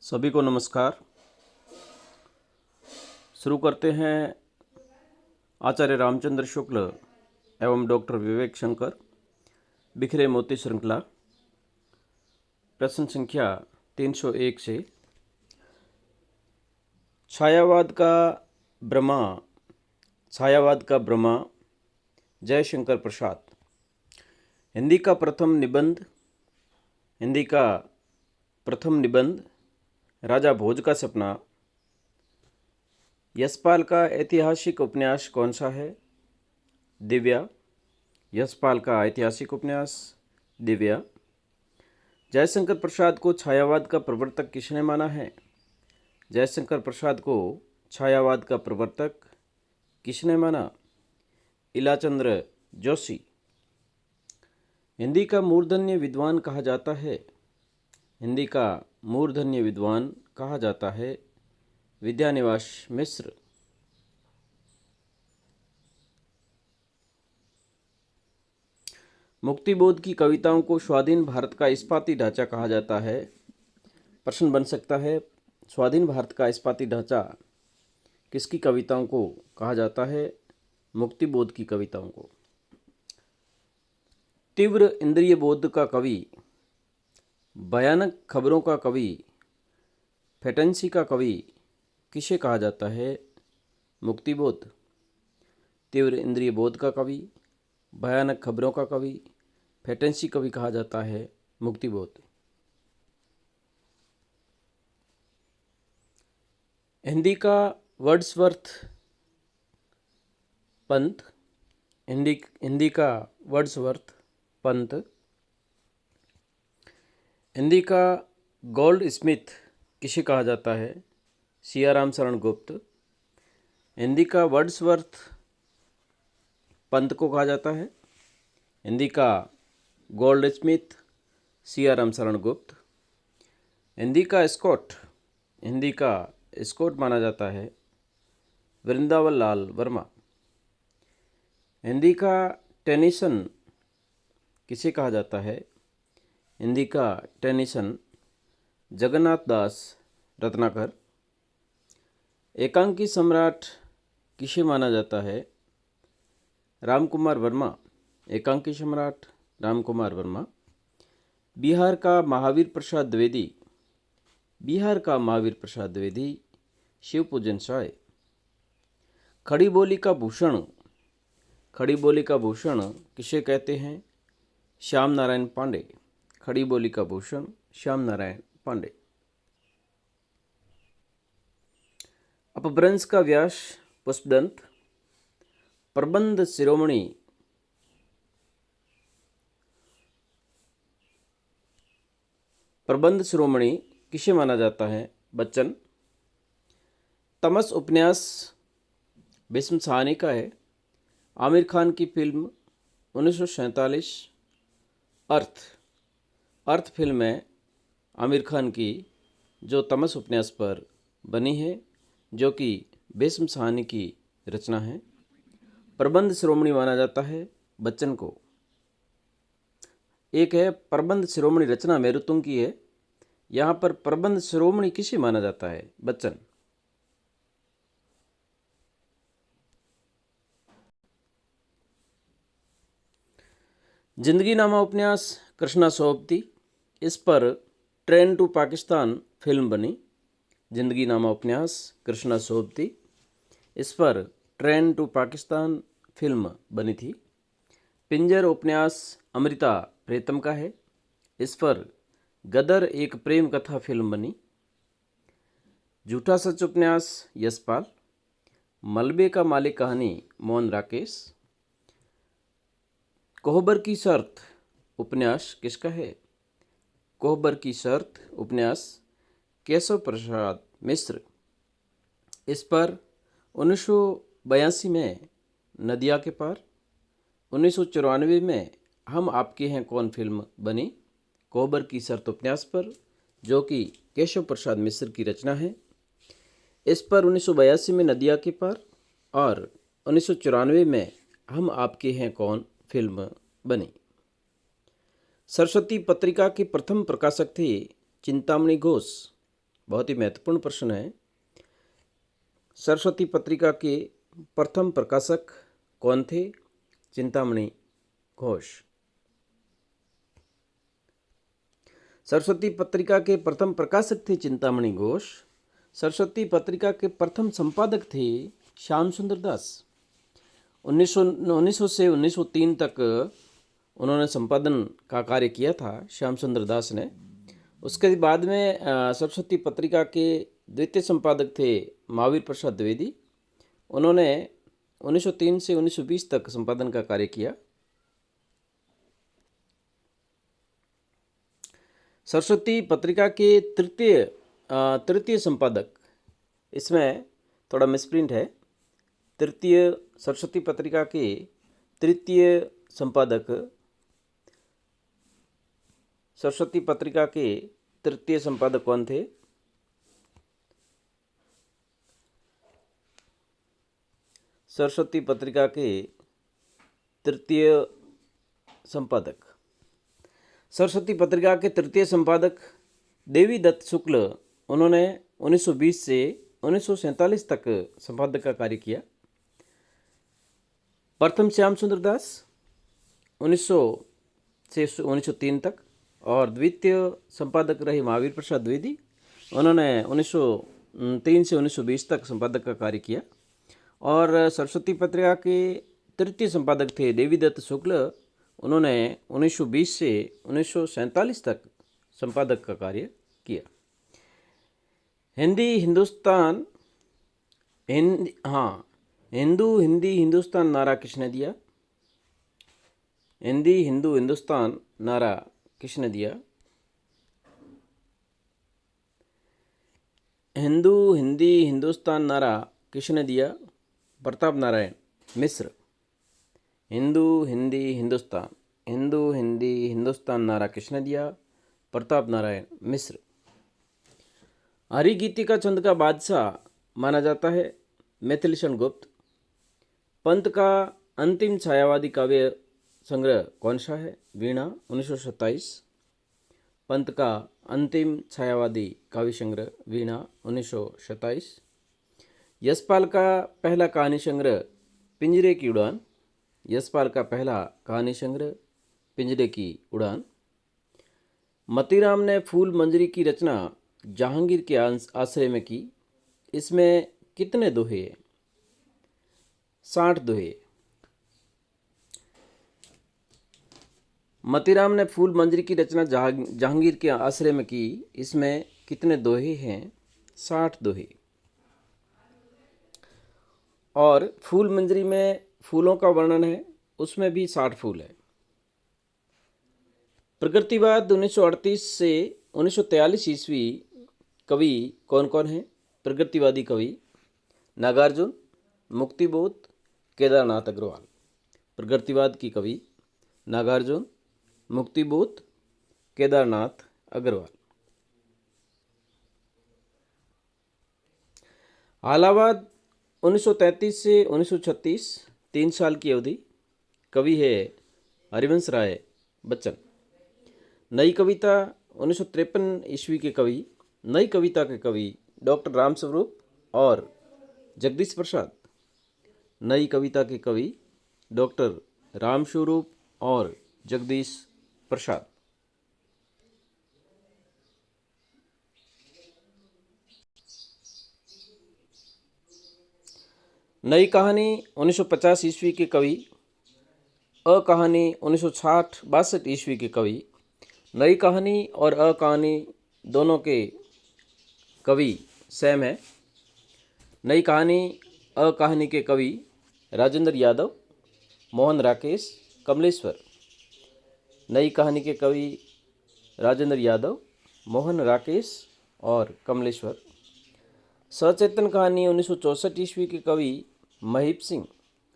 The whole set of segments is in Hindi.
सभी को नमस्कार। शुरू करते हैं आचार्य रामचंद्र शुक्ल एवं डॉक्टर विवेक शंकर बिखरे मोती श्रृंखला प्रश्न संख्या 301 से। छायावाद का ब्रह्मा जयशंकर प्रसाद। हिंदी का प्रथम निबंध राजा भोज का सपना। यशपाल का ऐतिहासिक उपन्यास कौन सा है? दिव्या। यशपाल का ऐतिहासिक उपन्यास दिव्या। जयशंकर प्रसाद को छायावाद का प्रवर्तक किसने माना है? जयशंकर प्रसाद को छायावाद का प्रवर्तक किसने माना? इलाचंद्र जोशी। हिंदी का मूर्धन्य विद्वान कहा जाता है? हिंदी का मूर्धन्य विद्वान कहा जाता है विद्यानिवास मिश्र। मुक्तिबोध की कविताओं को स्वाधीन भारत का इस्पाती ढांचा कहा जाता है। प्रश्न बन सकता है, स्वाधीन भारत का इस्पाती ढांचा किसकी कविताओं को कहा जाता है? मुक्तिबोध की कविताओं को। तीव्र इंद्रिय बोध का कवि, भयानक खबरों का कवि, फैंटेसी का कवि किसे कहा जाता है? मुक्तिबोध। तीव्र इंद्रिय बोध का कवि, भयानक खबरों का कवि, फैंटेसी कवि कहा जाता है मुक्तिबोध। हिंदी का वर्ड्सवर्थ पंत। हिंदी का वर्ड्सवर्थ पंत। हिंदी का गोल्ड स्मिथ किसे कहा जाता है? सियाराम शरण गुप्त। हिंदी का वर्ड्सवर्थ पंत को कहा जाता है। हिंदी का गोल्ड स्मिथ सियाराम शरण गुप्त। हिंदी का स्कॉट माना जाता है वृंदावन लाल वर्मा। हिंदी का टेनिसन किसे कहा जाता है? हिंदी का टेनिसन जगन्नाथ दास रत्नाकर। एकांकी सम्राट किसे माना जाता है? रामकुमार वर्मा। एकांकी सम्राट रामकुमार वर्मा। बिहार का महावीर प्रसाद द्विवेदी शिवपूजन साय। खड़ी बोली का भूषण किसे कहते हैं? श्याम नारायण पांडे। खड़ी बोली का भूषण श्याम नारायण पांडे। अपभ्रंश का व्यास पुष्पदंत। प्रबंध शिरोमणि किसे माना जाता है? बच्चन। तमस उपन्यास भीष्म साहनी का है। आमिर खान की फिल्म 1947 अर्थ फिल्म है आमिर खान की, जो तमस उपन्यास पर बनी है, जो कि भीष्म साहनी की रचना है। प्रबंध शिरोमणि माना जाता है बच्चन को। एक है प्रबंध शिरोमणि रचना मेरुतुंग की है, यहाँ पर प्रबंध शिरोमणि किसे माना जाता है? बच्चन। जिंदगी नामा उपन्यास कृष्णा सोबती। इस पर ट्रेन टू पाकिस्तान फिल्म बनी। जिंदगी नामा उपन्यास कृष्णा सोबती, इस पर ट्रेन टू पाकिस्तान फिल्म बनी थी। पिंजर उपन्यास अमृता प्रीतम का है। इस पर गदर एक प्रेम कथा फिल्म बनी। झूठा सच उपन्यास यशपाल। मलबे का मालिक कहानी मोहन राकेश। कोहबर की शर्त उपन्यास किसका है? कोहबर की शर्त उपन्यास केशव प्रसाद मिश्र। इस पर 1982 में नदिया के पार, 1994 में हम आपके हैं कौन फिल्म बनी कोहबर की शर्त उपन्यास पर, जो कि केशव प्रसाद मिश्र की रचना है। इस पर 1982 में नदिया के पार और 1994 में हम आपके हैं कौन फिल्म बनी। सरस्वती पत्रिका के प्रथम प्रकाशक थे चिंतामणि घोष। बहुत ही महत्वपूर्ण प्रश्न है। सरस्वती पत्रिका के प्रथम प्रकाशक कौन थे? चिंतामणि घोष। सरस्वती पत्रिका के प्रथम प्रकाशक थे चिंतामणि घोष। सरस्वती पत्रिका के प्रथम संपादक थे श्याम सुंदर दास। 1900 से 1903 तक उन्होंने संपादन का कार्य किया था श्याम सुंदर दास ने। उसके बाद में सरस्वती पत्रिका के द्वितीय संपादक थे महावीर प्रसाद द्विवेदी। उन्होंने 1903 से 1920 तक संपादन का कार्य किया। सरस्वती पत्रिका के तृतीय संपादक, इसमें थोड़ा मिसप्रिंट है। सरस्वती पत्रिका के तृतीय संपादक, सरस्वती पत्रिका के तृतीय संपादक कौन थे? सरस्वती पत्रिका के तृतीय संपादक, सरस्वती पत्रिका के तृतीय संपादक देवी दत्त शुक्ल। उन्होंने 1920 से 1947 तक संपादक का कार्य किया। प्रथम श्याम सुंदर दास 1900 से 1903 तक, और द्वितीय संपादक रहे महावीर प्रसाद द्विवेदी। उन्होंने 1903 से 1920 तक संपादक का कार्य किया। और सरस्वती पत्रिका के तृतीय संपादक थे देवी दत्त शुक्ल। उन्होंने 1920 से 1947 तक संपादक का कार्य किया। हिंदू हिंदुस्तान नारा किसने दिया? हिंदुस्तान नारा किसने दिया? हिंदुस्तान नारा किसने दिया? प्रताप नारायण मिश्र। हिंदुस्तान नारा किसने दिया? प्रताप नारायण मिश्र। हरिगीतिका छंद का बादशाह माना जाता है मैथिलीशरण गुप्त। पंत का अंतिम छायावादी काव्य संग्रह कौन सा है? वीणा 1927। पंत का अंतिम छायावादी काव्य संग्रह वीणा 1927। यशपाल का पहला कहानी संग्रह पिंजरे की उड़ान। यशपाल का पहला कहानी संग्रह पिंजरे की उड़ान। मतीराम ने फूल मंजरी की रचना जहांगीर के आश्रय में की। इसमें कितने दोहे? 60 दोहे। मतीराम ने फूल मंजरी की रचना जहांगीर के आश्रय में की। इसमें कितने दोहे हैं? 60 दोहे। और फूल मंजरी में फूलों का वर्णन है, उसमें भी 60 फूल है। प्रकृतिवाद 1938 से 1943 ईस्वी कवि कौन कौन है? प्रकृतिवादी कवि नागार्जुन, मुक्तिबोध, केदारनाथ अग्रवाल। प्रकृतिवाद की कवि नागार्जुन, मुक्तिबोध, केदारनाथ अग्रवाल। हालावाद 1933 से 1936 3 साल की अवधि। कवि है हरिवंश राय बच्चन। नई कविता 1953 ईस्वी के कवि, नई कविता के कवि डॉक्टर रामस्वरूप और जगदीश प्रसाद। नई कविता के कवि डॉक्टर रामस्वरूप और जगदीश प्रसाद। नई कहानी 1950 ईस्वी के कवि, अ कहानी 1960-62 ईस्वी के कवि। नई कहानी और अ कहानी दोनों के कवि सेम है। नई कहानी अ कहानी के कवि राजेंद्र यादव, मोहन राकेश, कमलेश्वर। नई कहानी के कवि राजेंद्र यादव, मोहन राकेश और कमलेश्वर। सचेतन कहानी 1964 ईस्वी के कवि महीप सिंह।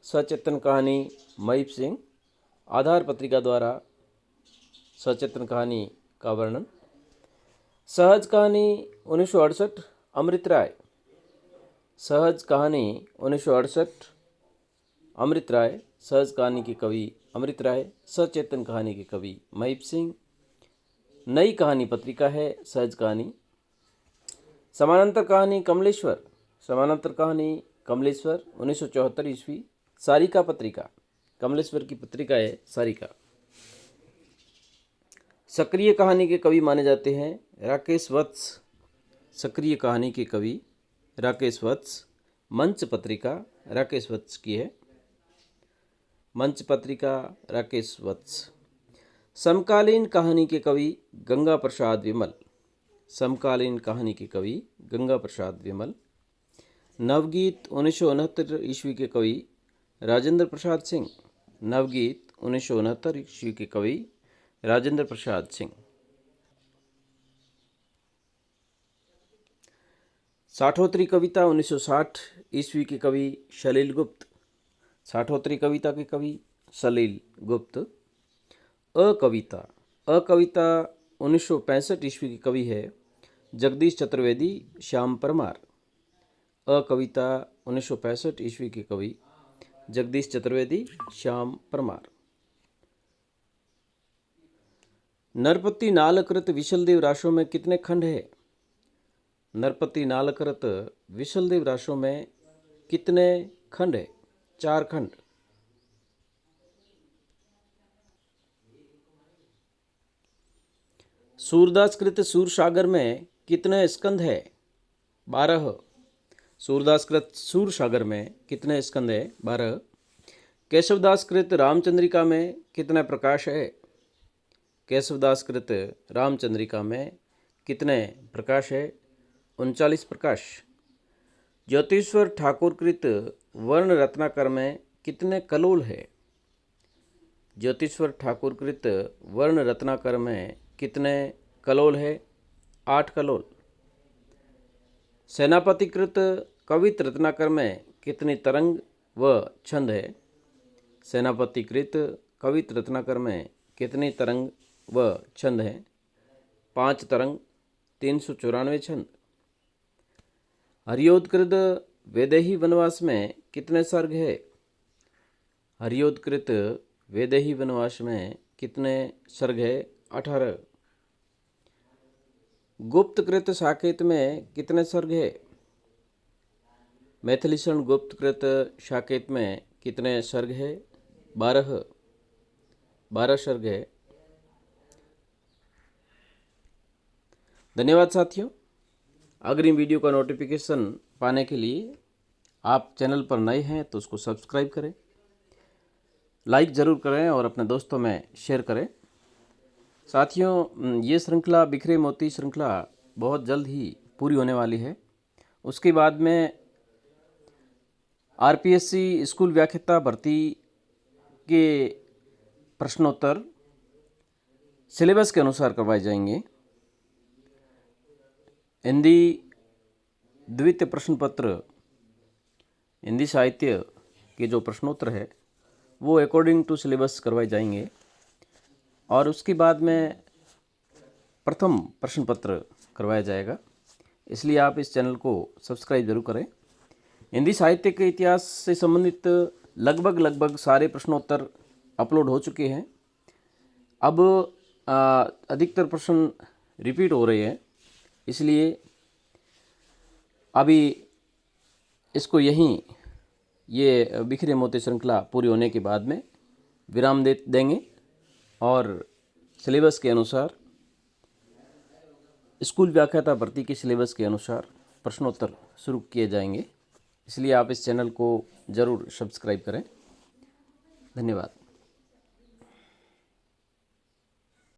सचेतन कहानी महीप सिंह। आधार पत्रिका द्वारा सचेतन कहानी का वर्णन। सहज कहानी 1968 अमृत राय। सहज कहानी 1968 अमृत राय। सहज कहानी के कवि अमृत राय। सचेतन कहानी के कवि महीप सिंह। नई कहानी पत्रिका है सहज कहानी। समानांतर कहानी कमलेश्वर, समानांतर कहानी कमलेश्वर 1974 ईस्वी, सारिका पत्रिका, कमलेश्वर की पत्रिका है सारिका। सक्रिय कहानी के कवि माने जाते हैं राकेश वत्स, सक्रिय कहानी के कवि राकेश वत्स। मंच पत्रिका राकेश वत्स की है, मंच पत्रिका राकेश वत्स। समकालीन कहानी के कवि गंगा प्रसाद विमल, समकालीन कहानी के कवि गंगा प्रसाद विमल। नवगीत 1969 ईस्वी के कवि राजेंद्र प्रसाद सिंह, नवगीत 1969 ईस्वी के कवि राजेंद्र प्रसाद सिंह। साठोत्तरी कविता 1960 ईस्वी के कवि सलील गुप्त, साठोत्तरी कविता के कवि सलील गुप्त। अकविता, अकविता 1965 ईस्वी के कवि है जगदीश चतुर्वेदी श्याम परमार, अकविता 1965 ईस्वी के कवि जगदीश चतुर्वेदी श्याम परमार। नरपति नालकृत विशलदेव राशों में कितने खंड है? नरपति नालकृत विशलदेव राशों में कितने खंड है? 4 खंड। सूरदास कृत सूरसागर में कितने स्कंद है? 12। सूरदास कृत सूरसागर में कितने स्कंद है? 12। केशवदास कृत रामचंद्रिका में कितने प्रकाश है? केशवदास कृत रामचंद्रिका में कितने प्रकाश है? 39 प्रकाश। ज्योतिश्वर ठाकुर कृत वर्ण रत्नाकर में कितने कलोल है? ज्योतिश्वर ठाकुर कृत वर्ण रत्नाकर में कितने कलोल है? 8 कलोल। सेनापतिकृत कवित रत्नाकर में कितनी तरंग व छंद है? सेनापतिकृत कवित रत्नाकर में कितनी तरंग व छंद है? 5 तरंग, 394 छंद। हरियोधकृत वैदेही वनवास में कितने सर्ग है? हरियोधकृत वैदेही वनवास में कितने सर्ग है? 18। गुप्तकृत साकेत में कितने सर्ग है? मैथिलीषण गुप्तकृत साकेत में कितने सर्ग है? 12 सर्ग है। धन्यवाद साथियों। अग्रिम वीडियो का नोटिफिकेशन पाने के लिए आप चैनल पर नए हैं तो उसको सब्सक्राइब करें, लाइक ज़रूर करें और अपने दोस्तों में शेयर करें। साथियों, ये श्रृंखला बिखरे मोती श्रृंखला बहुत जल्द ही पूरी होने वाली है। उसके बाद में आरपीएससी स्कूल व्याख्याता भर्ती के प्रश्नोत्तर सिलेबस के अनुसार करवाए जाएंगे। हिंदी द्वितीय प्रश्न पत्र, हिंदी साहित्य के जो प्रश्नोत्तर है वो अकॉर्डिंग टू सिलेबस करवाए जाएंगे और उसके बाद में प्रथम प्रश्न पत्र करवाया जाएगा। इसलिए आप इस चैनल को सब्सक्राइब जरूर करें। हिंदी साहित्य के इतिहास से संबंधित लगभग सारे प्रश्नोत्तर अपलोड हो चुके हैं। अब अधिकतर प्रश्न रिपीट हो रहे हैं, इसलिए अभी इसको यहीं ये बिखरे मोती श्रृंखला पूरी होने के बाद में विराम देंगे और सिलेबस के अनुसार, स्कूल व्याख्याता भर्ती के सिलेबस के अनुसार प्रश्नोत्तर शुरू किए जाएंगे। इसलिए आप इस चैनल को ज़रूर सब्सक्राइब करें। धन्यवाद।